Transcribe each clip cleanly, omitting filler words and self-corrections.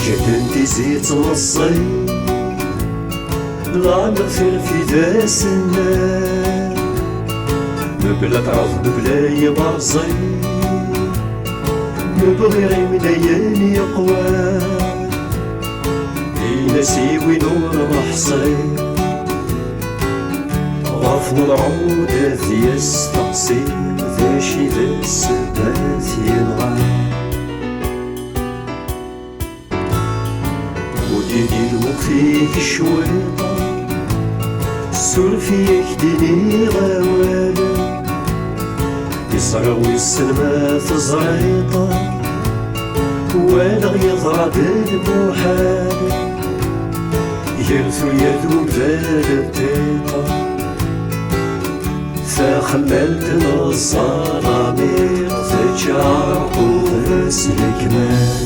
جهد تزيد نصي العمر في داس النار مبلا تعرف مبلا يبرزي مبغي غير ملايين يقوى ينسي وينور محصي غفن العود ذي يستقصي ذا شي ذا السبات ينغى وديدي المخفيك الشويطة سولفيك ديني غوالا يصرغ ويسلم في الزريطة والغ يضرب المحال يرثو يدوم ذالبتيطة فخملت الظلامير تجارق وغس الكمال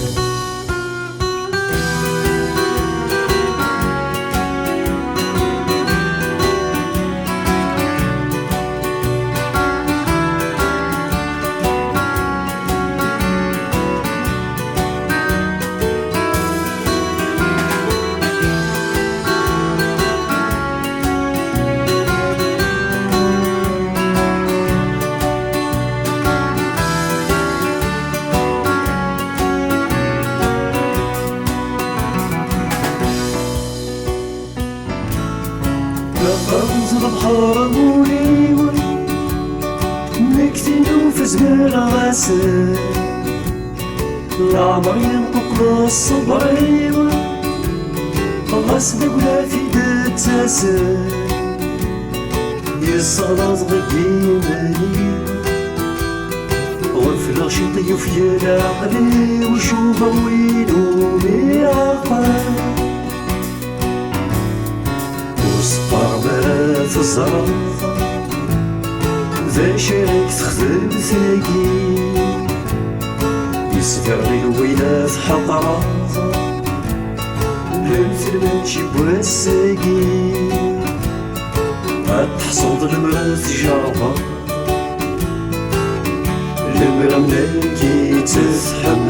لقرز البحر موليون مكتنو في زمير غاسل العمر ينطق الصبريون غاسل ولا في دات تاسل يصرز غير مالي غرف الغشي طيف يا العقلي وشوفه وينو ميعقل وسطربات الزرافة ذا شريك تخدم ثاقي يسفرغي الويلات حطرافة للفيلم تجيب الساقي تحصد المرات جربة المرا ملاكي تتحمل